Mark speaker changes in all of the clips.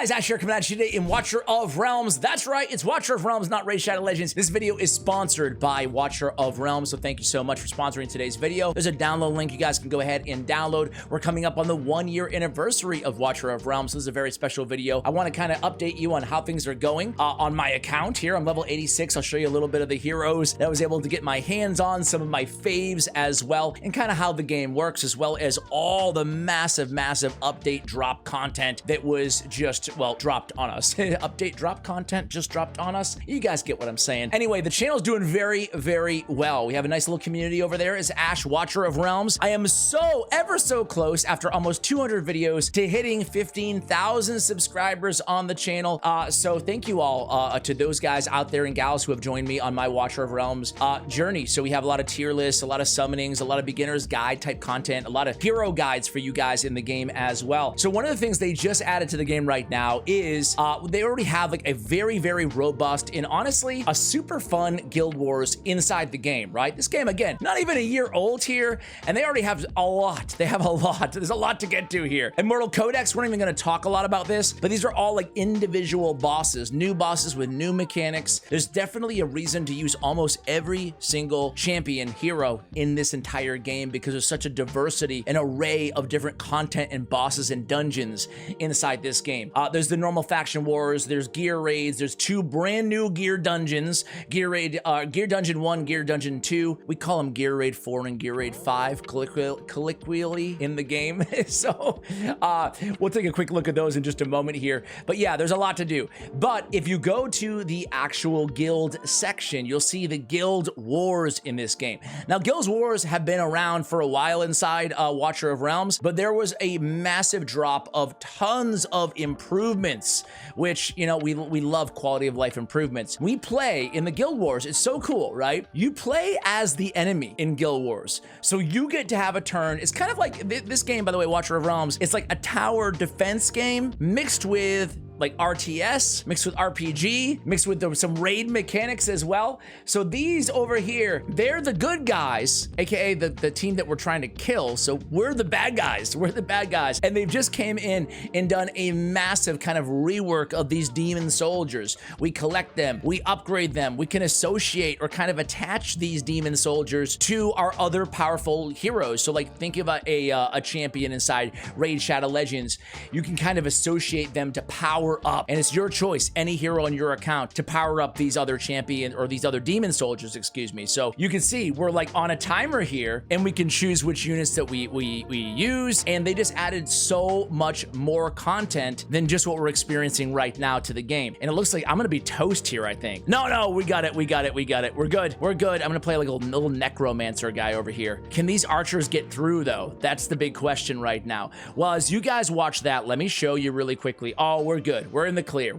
Speaker 1: guys, Ash here coming at you today in Watcher of Realms. That's right, it's Watcher of Realms, not Raid Shadow Legends. This video is sponsored by Watcher of Realms, so thank you so much for sponsoring today's video. There's a download link you guys can go ahead and download. We're coming up on the 1-year anniversary of Watcher of Realms. So this is a very special video. I want to kind of update you on how things are going on my account here. I'm level 86. I'll show you a little bit of the heroes that I was able to get my hands on, some of my faves as well, and kind of how the game works, as well as all the massive update drop content that was just, well, dropped on us. Update drop content just dropped on us. You guys get what I'm saying. Anyway, the channel's doing very well. We have a nice little community over there. It's Ash, Watcher of Realms. I am ever so close after almost 200 videos to hitting 15,000 subscribers on the channel. So thank you all to those guys out there and gals who have joined me on my Watcher of Realms journey. So we have a lot of tier lists, a lot of summonings, a lot of beginner's guide type content, a lot of hero guides for you guys in the game as well. So one of the things they just added to the game right now is they already have like a very robust and honestly a super fun guild wars inside the game, right? This game, again, not even a year old here, and they already have a lot. They have a lot. There's a lot to get to here. Immortal Codex, we're not even going to talk a lot about this, but these are all like individual bosses, new bosses with new mechanics. There's definitely a reason to use almost every single champion hero in this entire game because there's such a diversity and array of different content and bosses and dungeons inside this game. There's the normal faction wars, there's gear raids, there's 2 brand new gear dungeons, gear dungeon 1, gear dungeon 2. We call them gear raid 4 and gear raid 5 colloquially in the game. So we'll take a quick look at those in just a moment here. But yeah, there's a lot to do. But if you go to the actual guild section, you'll see the guild wars in this game. Now, guild wars have been around for a while inside Watcher of Realms, but there was a massive drop of tons of improvements, which, you know, we love quality of life improvements. We play in the guild wars. It's so cool, right? You play as the enemy in guild wars. So you get to have a turn. It's kind of like this game, by the way, Watcher of Realms. It's like a tower defense game mixed with like RTS, mixed with RPG, mixed with some raid mechanics as well. So these over here, they're the good guys, aka the team that we're trying to kill. So we're the bad guys. We're the bad guys. And they've just came in and done a massive kind of rework of these demon soldiers. We collect them, we upgrade them, we can associate or kind of attach these demon soldiers to our other powerful heroes. So like think of a champion inside Raid Shadow Legends. You can kind of associate them to power up, and it's your choice, any hero on your account, to power up these other champion or these other demon soldiers, excuse me. So you can see we're like on a timer here, and we can choose which units that we use, and they just added so much more content than just what we're experiencing right now to the game. And it looks like I'm gonna be toast here, I think. No, we got it. We're good. I'm gonna play like a little necromancer guy over here. Can these archers get through though? That's the big question right now. Well, as you guys watch that, let me show you really quickly. Oh, we're good. We're in the clear.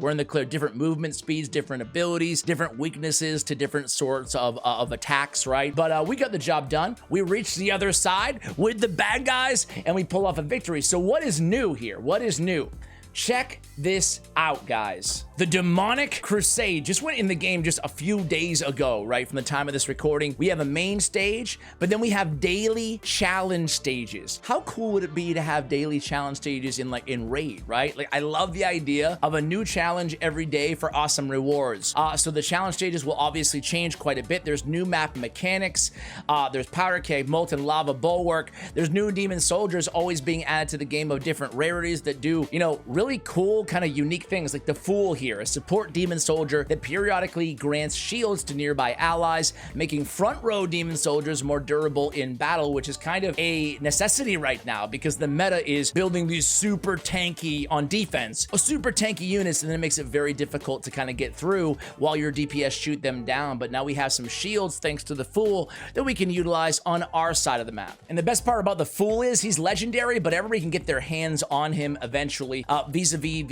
Speaker 1: Different movement speeds, different abilities, different weaknesses to different sorts of attacks, right? But we got the job done. We reached the other side with the bad guys, and we pull off a victory. So what is new here? What is new? Check this out, guys. The demonic crusade just went in the game just a few days ago, right? From the time of this recording. We have a main stage, but then we have daily challenge stages. How cool would it be to have daily challenge stages in Raid, right? Like, I love the idea of a new challenge every day for awesome rewards. So the challenge stages will obviously change quite a bit. There's new map mechanics. There's powder keg, molten lava, bulwark. There's new demon soldiers always being added to the game of different rarities that do, you know, really cool kind of unique things, like the Fool here, a support demon soldier that periodically grants shields to nearby allies, making front row demon soldiers more durable in battle, which is kind of a necessity right now because the meta is building these super tanky on defense, super tanky units, and then it makes it very difficult to kind of get through while your DPS shoot them down. But now we have some shields thanks to the Fool that we can utilize on our side of the map. And the best part about the Fool is he's legendary, but everybody can get their hands on him eventually vis-a-vis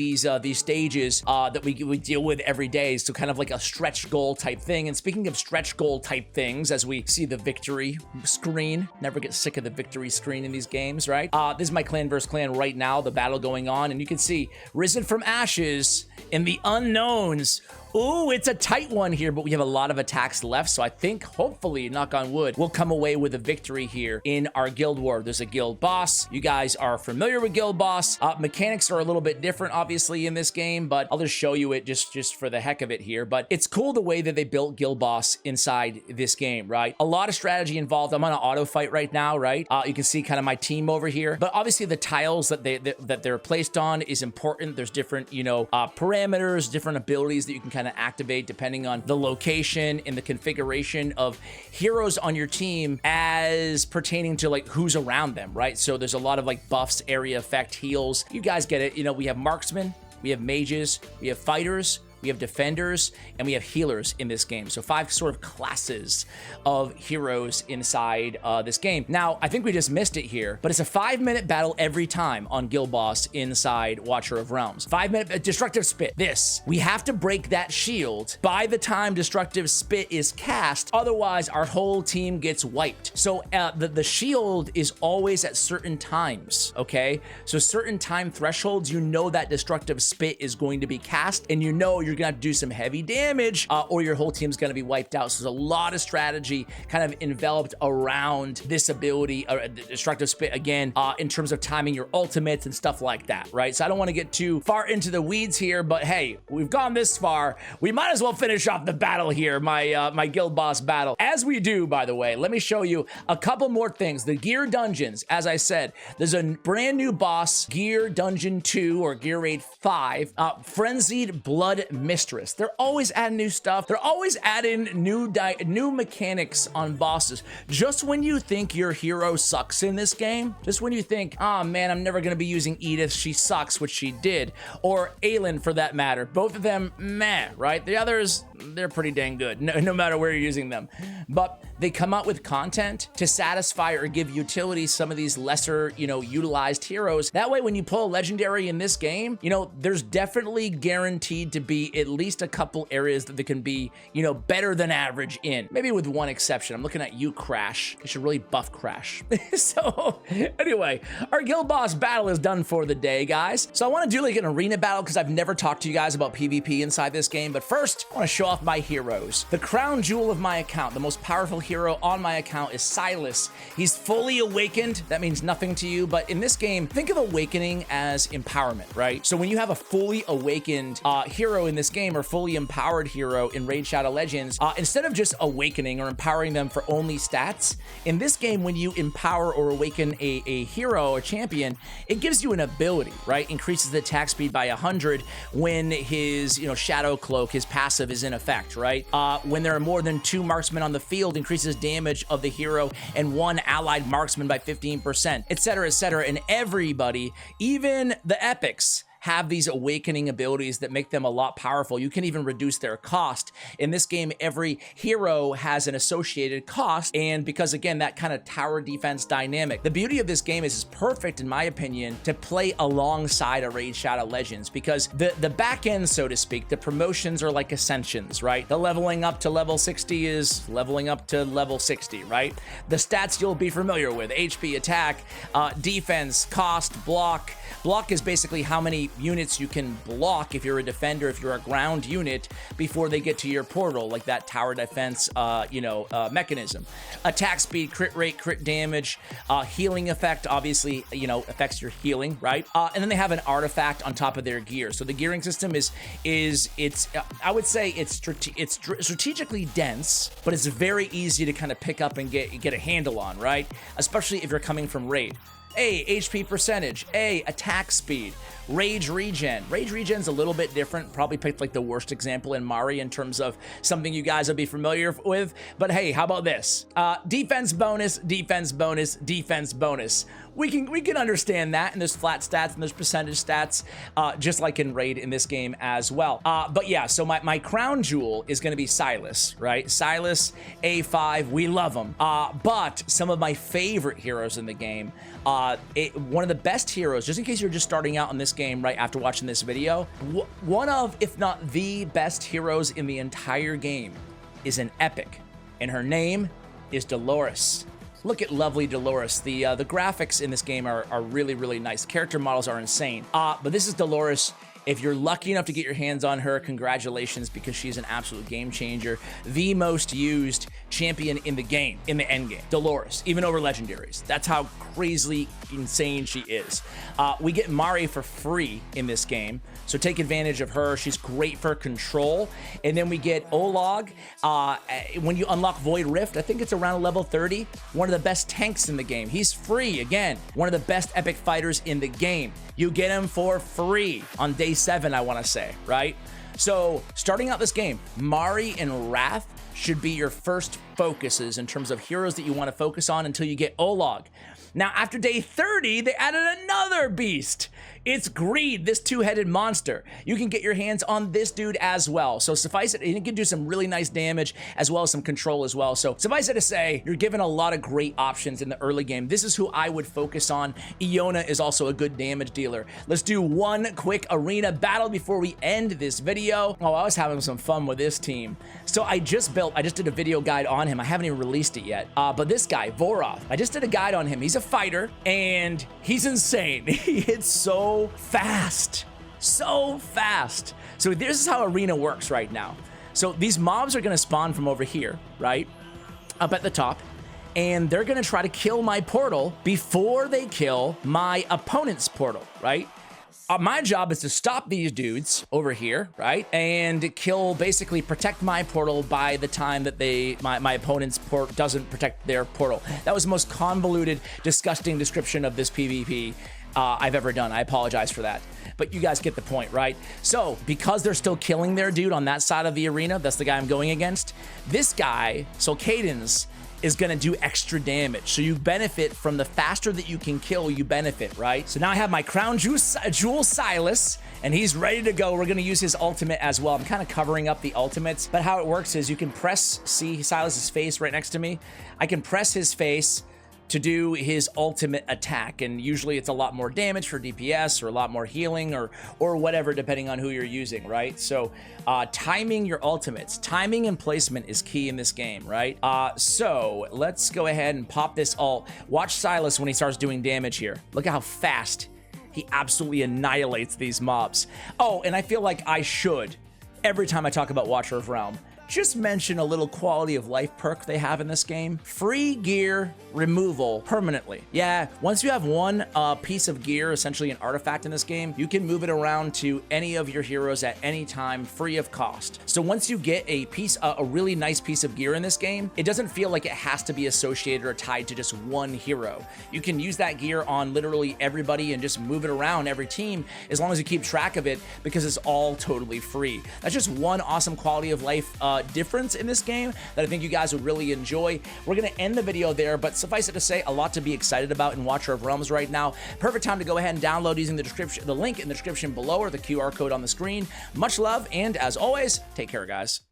Speaker 1: these stages that we deal with every day. So kind of like a stretch goal type thing. And speaking of stretch goal type things, as we see the victory screen, never get sick of the victory screen in these games, right? This is my clan versus clan right now, the battle going on, and you can see risen from ashes in the unknowns Ooh, it's a tight one here, but we have a lot of attacks left. So I think, hopefully, knock on wood, we'll come away with a victory here in our guild war. There's a guild boss. You guys are familiar with guild boss. Mechanics are a little bit different, obviously, in this game, but I'll just show you it just for the heck of it here. But it's cool the way that they built guild boss inside this game, right? A lot of strategy involved. I'm on an auto fight right now, right? You can see kind of my team over here, but obviously the tiles that they're placed on is important. There's different, you know, parameters, different abilities that you can kind of activate depending on the location and the configuration of heroes on your team as pertaining to like who's around them, right? So there's a lot of like buffs, area effect, heals. You guys get it. You know, we have marksmen, we have mages, we have fighters, we have defenders, and we have healers in this game. So 5 sort of classes of heroes inside this game. Now, I think we just missed it here, but it's a 5-minute battle every time on Guild Boss inside Watcher of Realms. 5-minute Destructive Spit. This, we have to break that shield by the time Destructive Spit is cast, otherwise our whole team gets wiped. So the shield is always at certain times, okay? So certain time thresholds, you know that Destructive Spit is going to be cast, and you know you're gonna have to do some heavy damage or your whole team's gonna be wiped out. So there's a lot of strategy kind of enveloped around this ability, Destructive Spit, again, in terms of timing your ultimates and stuff like that, right? So I don't want to get too far into the weeds here, but hey, we've gone this far. We might as well finish off the battle here, my guild boss battle. As we do, by the way, let me show you a couple more things. The gear dungeons, as I said, there's a brand new boss, Gear Dungeon 2 or Gear Raid 5, Frenzied Blood Mistress. They're always adding new stuff. They're always adding new mechanics on bosses. Just when you think your hero sucks in this game, just when you think, oh man, I'm never gonna be using Edith, she sucks, which she did, or Aelin for that matter. Both of them, meh, right? The others, they're pretty dang good, no matter where you're using them. But they come out with content to satisfy or give utility some of these lesser, you know, utilized heroes. That way, when you pull a legendary in this game, you know, there's definitely guaranteed to be at least a couple areas that they can be, you know, better than average in. Maybe with one exception. I'm looking at you, Crash. You should really buff Crash. So anyway, our guild boss battle is done for the day, guys. So I want to do like an arena battle because I've never talked to you guys about PvP inside this game. But first, I want to show off my heroes. The crown jewel of my account, the most powerful hero on my account is Silas. He's fully awakened. That means nothing to you, but in this game, think of awakening as empowerment, right? So when you have a fully awakened hero in this game, or fully empowered hero in Raid Shadow Legends, instead of just awakening or empowering them for only stats, in this game, when you empower or awaken a hero or champion, it gives you an ability, right? Increases the attack speed by 100 when his, you know, Shadow Cloak, his passive is in effect, right? When there are more than 2 marksmen on the field, increases damage of the hero and 1 allied marksman by 15%, etc., etc. And everybody, even the epics, have these awakening abilities that make them a lot powerful. You can even reduce their cost. In this game, every hero has an associated cost, and because again, that kind of tower defense dynamic. The beauty of this game is it's perfect, in my opinion, to play alongside a Raid Shadow Legends, because the back end, so to speak, the promotions are like ascensions, right? The leveling up to level 60 is leveling up to level 60, right? The stats you'll be familiar with: HP, attack, defense, cost, block. Block is basically how many units you can block if you're a defender, if you're a ground unit, before they get to your portal, like that tower defense, mechanism. Attack speed, crit rate, crit damage, healing effect, obviously, you know, affects your healing, right? And then they have an artifact on top of their gear. So the gearing system is I would say it's strategically dense, but it's very easy to kind of pick up and get a handle on, right? Especially if you're coming from Raid. A, HP percentage. A, attack speed. Rage regen. Rage regen's a little bit different. Probably picked like the worst example in Mari in terms of something you guys will be familiar with. But hey, how about this? Defense bonus, defense bonus, defense bonus. We can understand that, and there's flat stats and there's percentage stats, just like in Raid in this game as well. But yeah, so my crown jewel is going to be Silas, right? Silas, A5, we love him. But some of my favorite heroes in the game, one of the best heroes, just in case you're just starting out on this game right after watching this video, one of, if not the best heroes in the entire game is an epic, and her name is Dolores. Look at lovely Dolores. The graphics in this game are really, really nice. Character models are insane. But this is Dolores If you're lucky enough to get your hands on her, congratulations, because she's an absolute game changer. The most used champion in the game, in the end game. Dolores, even over legendaries. That's how crazily insane she is. We get Mari for free in this game, so take advantage of her. She's great for control. And then we get Olog. When you unlock Void Rift, I think it's around level 30. One of the best tanks in the game. He's free, again. One of the best epic fighters in the game. You get him for free on day 7, I want to say, right? So starting out this game, Mari and Wrath should be your first focuses in terms of heroes that you want to focus on until you get Olog. Now, after day 30, they added another beast. It's Greed, this two-headed monster. You can get your hands on this dude as well. So suffice it, he can do some really nice damage as well as some control as well. So suffice it to say, you're given a lot of great options in the early game. This is who I would focus on. Iona is also a good damage dealer. Let's do one quick arena battle before we end this video. Oh, I was having some fun with this team. So I just did a video guide on him. I haven't even released it yet. But this guy, Voroth, I just did a guide on him. He's a fighter and he's insane. He hits so fast. So this is how arena works right now. So these mobs are going to spawn from over here, right? Up at the top. And they're going to try to kill my portal before they kill my opponent's portal, right? My job is to stop these dudes over here, right? And kill, basically protect my portal by the time that my opponent's port doesn't protect their portal. That was the most convoluted, disgusting description of this PvP I've ever done. I apologize for that. But you guys get the point, right? So, because they're still killing their dude on that side of the arena, that's the guy I'm going against, this guy, so Cadence, is gonna do extra damage. So you benefit from the faster that you can kill, you benefit, right? So now I have my Crown Jewel Silas, and he's ready to go. We're gonna use his ultimate as well. I'm kind of covering up the ultimates, but how it works is you can see Silas's face right next to me. I can press his face to do his ultimate attack, and usually it's a lot more damage for DPS or a lot more healing or whatever, depending on who you're using, right? So timing your ultimates, timing and placement is key in this game, right? So let's go ahead and pop this ult. Watch Silas when he starts doing damage here. Look at how fast he absolutely annihilates these mobs. Oh, and I feel like I should, every time I talk about Watcher of Realm, just mention a little quality of life perk they have in this game. Free gear removal permanently. Yeah, once you have one piece of gear, essentially an artifact in this game, you can move it around to any of your heroes at any time, free of cost. So once you get a really nice piece of gear in this game, it doesn't feel like it has to be associated or tied to just one hero. You can use that gear on literally everybody and just move it around every team as long as you keep track of it, because it's all totally free. That's just one awesome quality of life difference in this game that I think you guys would really enjoy. We're going to end the video there, but suffice it to say, a lot to be excited about in Watcher of Realms right now. Perfect time to go ahead and download using the link in the description below or the QR code on the screen. Much love, and as always, take care, guys.